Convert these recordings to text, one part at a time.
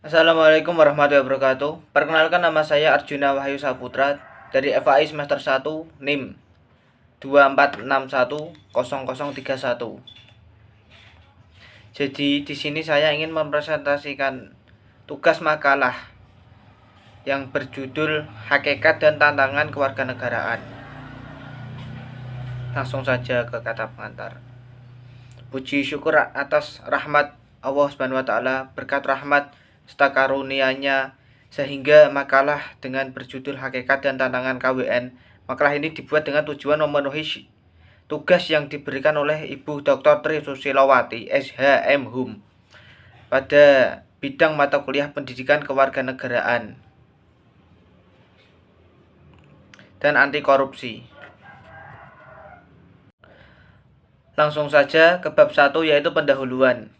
Assalamualaikum warahmatullahi wabarakatuh. Perkenalkan, nama saya Arjuna Wahyu Saputra dari FAI semester 1 NIM 24610031. Jadi di sini saya ingin mempresentasikan tugas makalah yang berjudul Hakikat dan Tantangan Kewarganegaraan. Langsung saja ke kata pengantar. Puji syukur atas rahmat Allah Subhanahu wa taala, berkat rahmat serta karunia-Nya sehingga makalah dengan berjudul Hakikat dan Tantangan KWN. Makalah ini dibuat dengan tujuan memenuhi tugas yang diberikan oleh Ibu Dr. Tri Susilowati, SH.M. Hum, pada bidang mata kuliah Pendidikan Kewarganegaraan dan Anti Korupsi. Langsung saja ke bab 1, yaitu pendahuluan.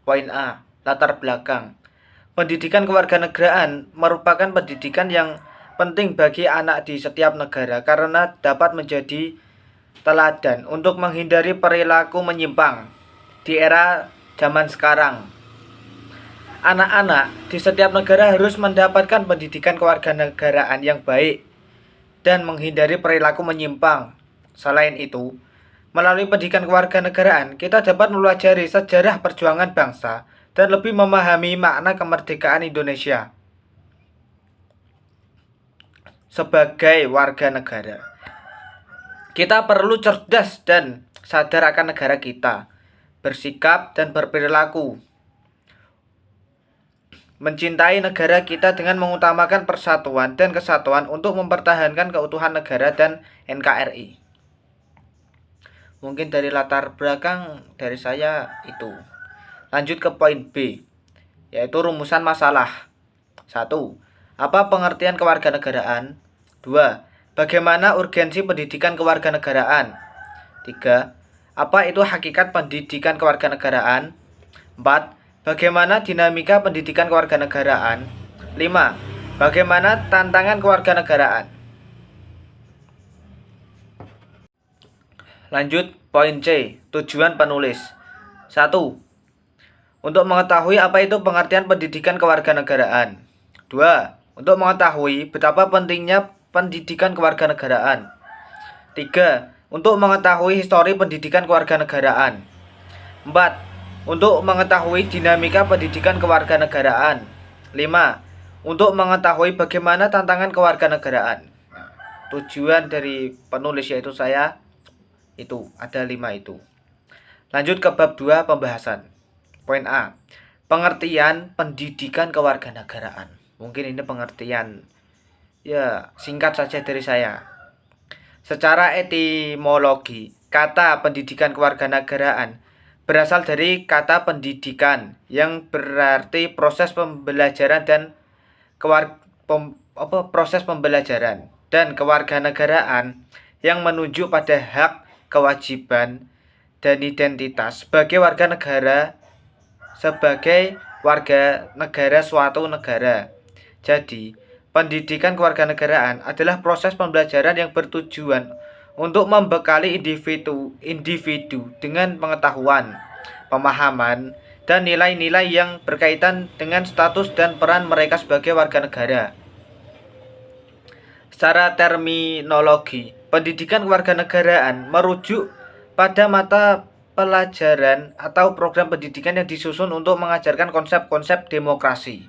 Poin A, latar belakang. Pendidikan kewarganegaraan merupakan pendidikan yang penting bagi anak di setiap negara karena dapat menjadi teladan untuk menghindari perilaku menyimpang di era zaman sekarang. Anak-anak di setiap negara harus mendapatkan pendidikan kewarganegaraan yang baik dan menghindari perilaku menyimpang. Selain itu, melalui pendidikan kewarganegaraan, kita dapat mempelajari sejarah perjuangan bangsa dan lebih memahami makna kemerdekaan Indonesia sebagai warga negara. Kita perlu cerdas dan sadar akan negara kita, bersikap dan berperilaku mencintai negara kita dengan mengutamakan persatuan dan kesatuan untuk mempertahankan keutuhan negara dan NKRI. Mungkin dari latar belakang dari saya itu. Lanjut ke poin B, yaitu rumusan masalah. 1. Apa pengertian kewarganegaraan? 2. Bagaimana urgensi pendidikan kewarganegaraan? 3. Apa itu hakikat pendidikan kewarganegaraan? 4. Bagaimana dinamika pendidikan kewarganegaraan? 5. Bagaimana tantangan kewarganegaraan? Lanjut poin C, tujuan penulis. 1. Untuk mengetahui apa itu pengertian pendidikan kewarganegaraan. 2. Untuk mengetahui betapa pentingnya pendidikan kewarganegaraan. 3. Untuk mengetahui histori pendidikan kewarganegaraan. 4. Untuk mengetahui dinamika pendidikan kewarganegaraan. 5. Untuk mengetahui bagaimana tantangan kewarganegaraan. Tujuan dari penulis yaitu saya itu ada 5 itu. Lanjut ke bab 2, pembahasan. Poin A, pengertian pendidikan kewarganegaraan. Mungkin ini pengertian ya singkat saja dari saya. Secara etimologi, kata pendidikan kewarganegaraan berasal dari kata pendidikan yang berarti proses pembelajaran dan proses pembelajaran, dan kewarganegaraan yang menunjuk pada hak, kewajiban, dan identitas sebagai warga negara suatu negara. Jadi, pendidikan kewarganegaraan adalah proses pembelajaran yang bertujuan untuk membekali individu dengan pengetahuan, pemahaman, dan nilai-nilai yang berkaitan dengan status dan peran mereka sebagai warga negara. Secara terminologi, pendidikan kewarganegaraan merujuk pada mata pelajaran atau program pendidikan yang disusun untuk mengajarkan konsep-konsep demokrasi.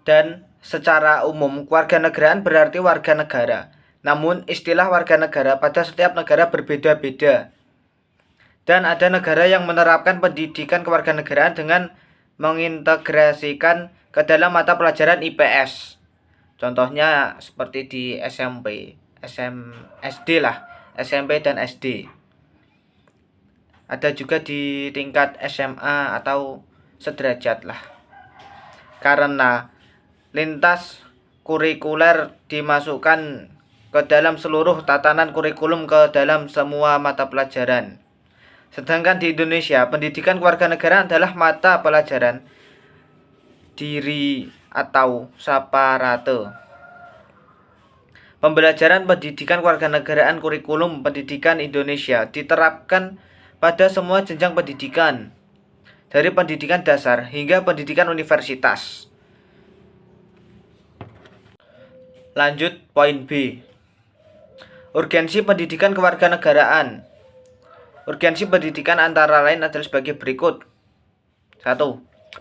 Dan secara umum, kewarganegaraan berarti warga negara. Namun, istilah warga negara pada setiap negara berbeda-beda. Dan ada negara yang menerapkan pendidikan kewarganegaraan dengan mengintegrasikan ke dalam mata pelajaran IPS. Contohnya seperti di SD lah, SMP dan SD. Ada juga di tingkat SMA atau sederajat lah. Karena lintas kurikuler dimasukkan ke dalam seluruh tatanan kurikulum ke dalam semua mata pelajaran. Sedangkan di Indonesia, pendidikan kewarganegaraan adalah mata pelajaran diri atau saparate. Pembelajaran pendidikan kewarganegaraan kurikulum pendidikan Indonesia diterapkan pada semua jenjang pendidikan, dari pendidikan dasar hingga pendidikan universitas. Lanjut poin B. Urgensi pendidikan kewarganegaraan. Urgensi pendidikan antara lain adalah sebagai berikut. 1.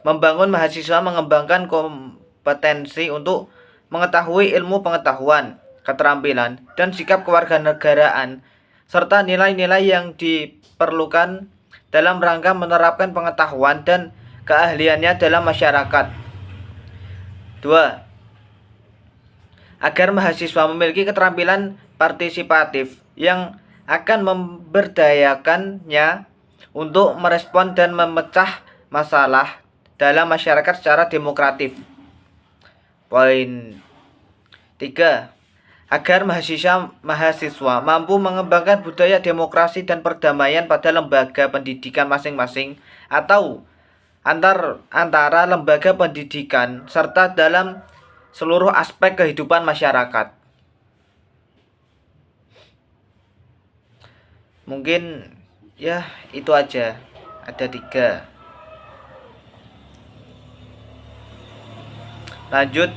Membangun mahasiswa mengembangkan kompetensi untuk mengetahui ilmu pengetahuan, keterampilan, dan sikap kewarganegaraan, serta nilai-nilai yang diperlukan dalam rangka menerapkan pengetahuan dan keahliannya dalam masyarakat. 2. Agar mahasiswa memiliki keterampilan partisipatif yang akan memberdayakannya untuk merespon dan memecah masalah dalam masyarakat secara demokratif. Poin 3. Agar mahasiswa mampu mengembangkan budaya demokrasi dan perdamaian pada lembaga pendidikan masing-masing atau antara lembaga pendidikan serta dalam seluruh aspek kehidupan masyarakat. Mungkin ya itu aja. Ada 3. Lanjut,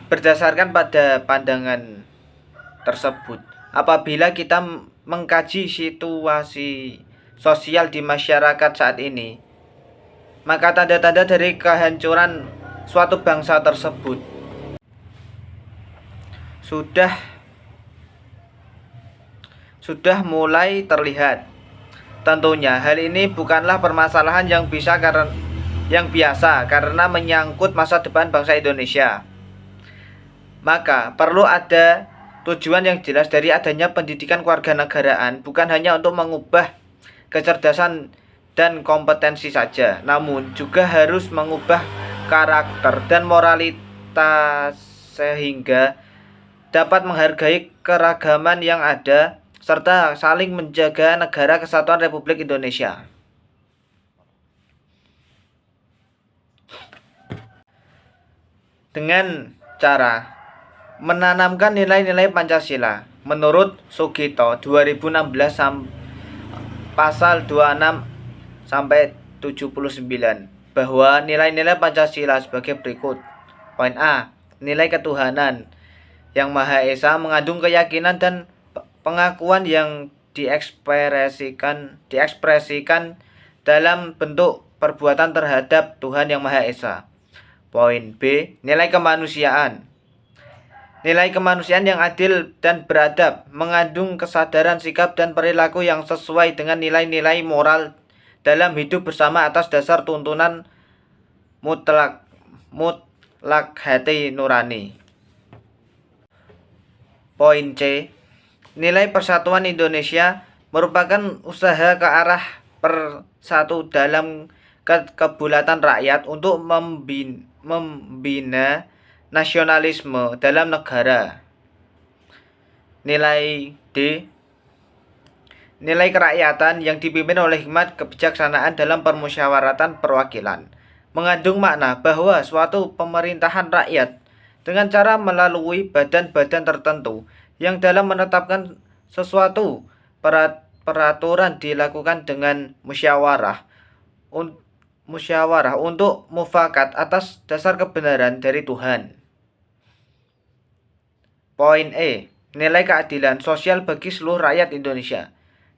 berdasarkan pada pandangan tersebut, apabila kita mengkaji situasi sosial di masyarakat saat ini, maka tanda-tanda dari kehancuran suatu bangsa tersebut sudah mulai terlihat. Tentunya hal ini bukanlah permasalahan yang biasa karena menyangkut masa depan bangsa Indonesia. Maka perlu ada tujuan yang jelas dari adanya pendidikan kewarganegaraan, bukan hanya untuk mengubah kecerdasan dan kompetensi saja, namun juga harus mengubah karakter dan moralitas sehingga dapat menghargai keragaman yang ada serta saling menjaga negara kesatuan Republik Indonesia. Dengan cara menanamkan nilai-nilai Pancasila menurut Sugito 2016 pasal 26 sampai 79 bahwa nilai-nilai Pancasila sebagai berikut. Poin A. Nilai ketuhanan yang Maha Esa mengandung keyakinan dan pengakuan yang diekspresikan dalam bentuk perbuatan terhadap Tuhan yang Maha Esa. Poin B. Nilai kemanusiaan. Nilai kemanusiaan yang adil dan beradab mengandung kesadaran sikap dan perilaku yang sesuai dengan nilai-nilai moral dalam hidup bersama atas dasar tuntunan mutlak hati nurani. Poin C. Nilai persatuan Indonesia merupakan usaha ke arah persatu dalam kebulatan rakyat untuk membina nasionalisme dalam negara. Nilai D. Nilai kerakyatan yang dipimpin oleh hikmat kebijaksanaan dalam permusyawaratan perwakilan mengandung makna bahwa suatu pemerintahan rakyat dengan cara melalui badan-badan tertentu yang dalam menetapkan sesuatu peraturan dilakukan dengan musyawarah untuk mufakat atas dasar kebenaran dari Tuhan. Poin E. Nilai keadilan sosial bagi seluruh rakyat Indonesia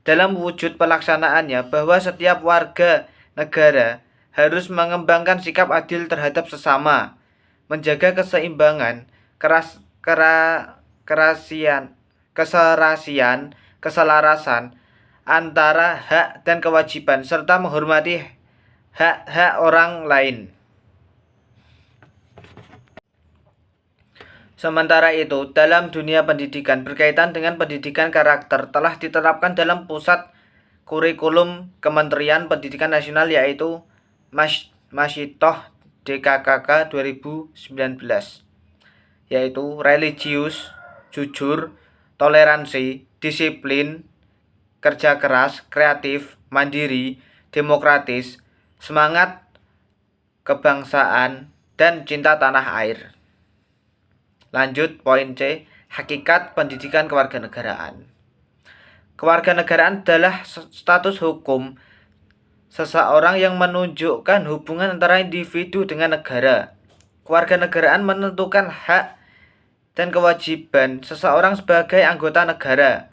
dalam wujud pelaksanaannya bahwa setiap warga negara harus mengembangkan sikap adil terhadap sesama, menjaga keseimbangan, keselarasan antara hak dan kewajiban serta menghormati hak-hak orang lain. Sementara itu, dalam dunia pendidikan berkaitan dengan pendidikan karakter telah diterapkan dalam pusat kurikulum Kementerian Pendidikan Nasional yaitu Masyitoh DKKK 2019, yaitu religius, jujur, toleransi, disiplin, kerja keras, kreatif, mandiri, demokratis, semangat kebangsaan, dan cinta tanah air. Lanjut poin C. Hakikat pendidikan kewarganegaraan. Kewarganegaraan adalah status hukum seseorang yang menunjukkan hubungan antara individu dengan negara. Kewarganegaraan menentukan hak dan kewajiban seseorang sebagai anggota negara.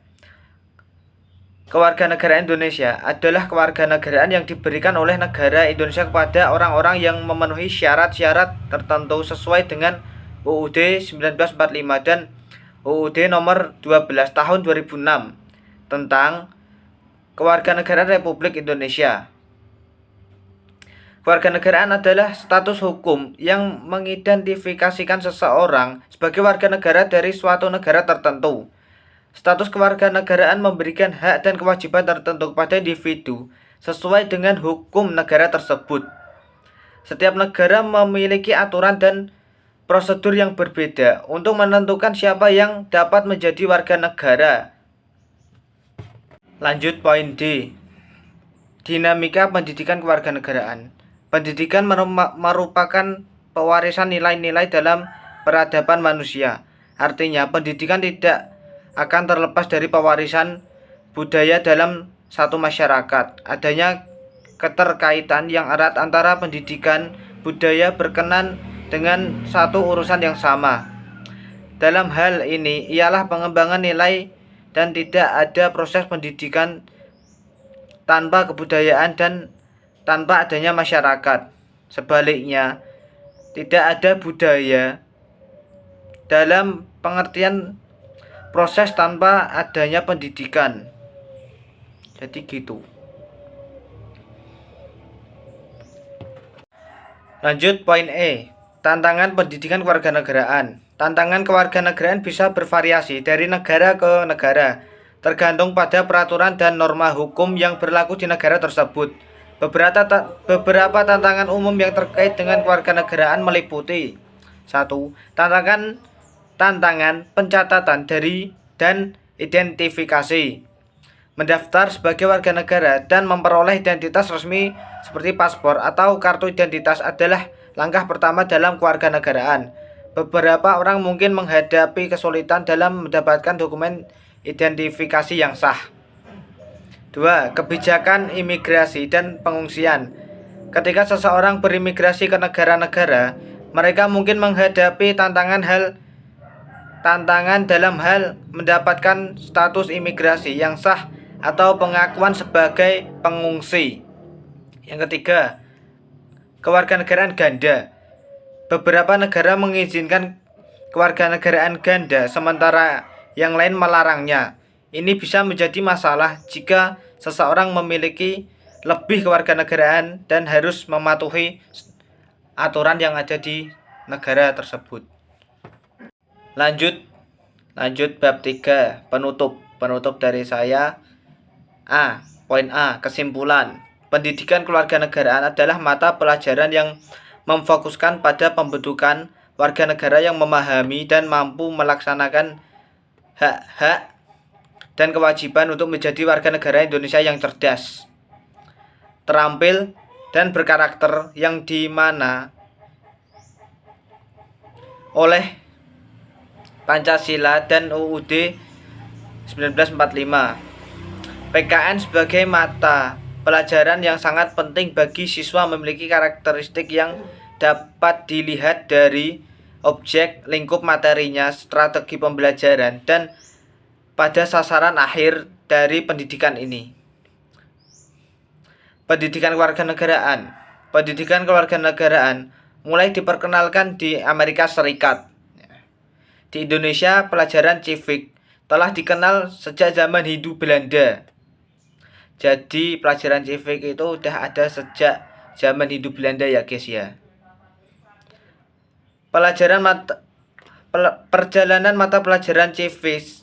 Kewarganegaraan Indonesia adalah kewarganegaraan yang diberikan oleh negara Indonesia kepada orang-orang yang memenuhi syarat-syarat tertentu sesuai dengan UUD 1945 dan UUD nomor 12 tahun 2006 tentang Kewarganegaraan Republik Indonesia. Kewarganegaraan adalah status hukum yang mengidentifikasikan seseorang sebagai warga negara dari suatu negara tertentu. Status kewarganegaraan memberikan hak dan kewajiban tertentu kepada individu sesuai dengan hukum negara tersebut. Setiap negara memiliki aturan dan prosedur yang berbeda untuk menentukan siapa yang dapat menjadi warga negara. Lanjut poin D. Dinamika pendidikan kewarganegaraan. Pendidikan merupakan pewarisan nilai-nilai dalam peradaban manusia. Artinya, pendidikan tidak akan terlepas dari pewarisan budaya dalam satu masyarakat. Adanya keterkaitan yang erat antara pendidikan budaya berkenan dengan satu urusan yang sama. Dalam hal ini ialah pengembangan nilai dan tidak ada proses pendidikan tanpa kebudayaan dan tanpa adanya masyarakat. Sebaliknya, tidak ada budaya dalam pengertian proses tanpa adanya pendidikan. Jadi gitu. Lanjut poin E. Tantangan pendidikan kewarganegaraan. Tantangan kewarganegaraan bisa bervariasi dari negara ke negara, tergantung pada peraturan dan norma hukum yang berlaku di negara tersebut. Beberapa tantangan umum yang terkait dengan kewarganegaraan meliputi 1. Tantangan pencatatan dari dan identifikasi. Mendaftar sebagai warga negara dan memperoleh identitas resmi seperti paspor atau kartu identitas adalah langkah pertama dalam kewarganegaraan. Beberapa orang mungkin menghadapi kesulitan dalam mendapatkan dokumen identifikasi yang sah. 2. Kebijakan imigrasi dan pengungsian. Ketika seseorang berimigrasi ke negara-negara, mereka mungkin menghadapi tantangan dalam hal mendapatkan status imigrasi yang sah atau pengakuan sebagai pengungsi. Yang ketiga, kewarganegaraan ganda. Beberapa negara mengizinkan kewarganegaraan ganda, sementara yang lain melarangnya. Ini bisa menjadi masalah jika seseorang memiliki lebih kewarganegaraan dan harus mematuhi aturan yang ada di negara tersebut. Lanjut bab 3, penutup dari saya. Poin A, kesimpulan. Pendidikan kewarganegaraan adalah mata pelajaran yang memfokuskan pada pembentukan warga negara yang memahami dan mampu melaksanakan hak-hak dan kewajiban untuk menjadi warga negara Indonesia yang cerdas, terampil, dan berkarakter, yang dimana oleh Pancasila dan UUD 1945. PKN sebagai mata pelajaran yang sangat penting bagi siswa memiliki karakteristik yang dapat dilihat dari objek, lingkup materinya, strategi pembelajaran, dan pada sasaran akhir dari pendidikan ini. Pendidikan kewarganegaraan. Pendidikan kewarganegaraan mulai diperkenalkan di Amerika Serikat. Di Indonesia, pelajaran civic telah dikenal sejak zaman Hindu Belanda. Jadi pelajaran civic itu udah ada sejak zaman Hindu Belanda ya guys ya. Perjalanan mata pelajaran civic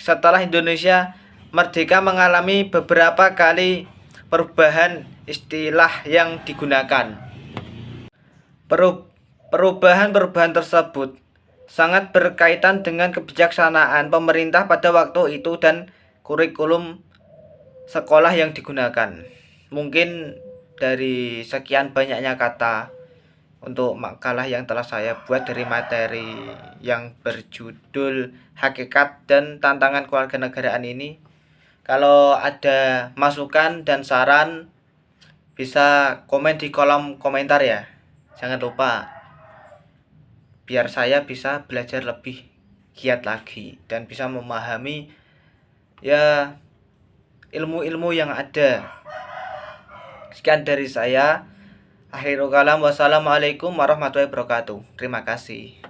setelah Indonesia merdeka mengalami beberapa kali perubahan istilah yang digunakan. Perubahan tersebut sangat berkaitan dengan kebijaksanaan pemerintah pada waktu itu dan kurikulum sekolah yang digunakan. Mungkin dari sekian banyaknya kata untuk makalah yang telah saya buat dari materi yang berjudul Hakikat dan Tantangan Kewarganegaraan ini, kalau ada masukan dan saran bisa komen di kolom komentar ya. Jangan lupa, biar saya bisa belajar lebih giat lagi dan bisa memahami ya ilmu-ilmu yang ada. Sekian dari saya. Akhirul kalam, wassalamualaikum warahmatullahi wabarakatuh. Terima kasih.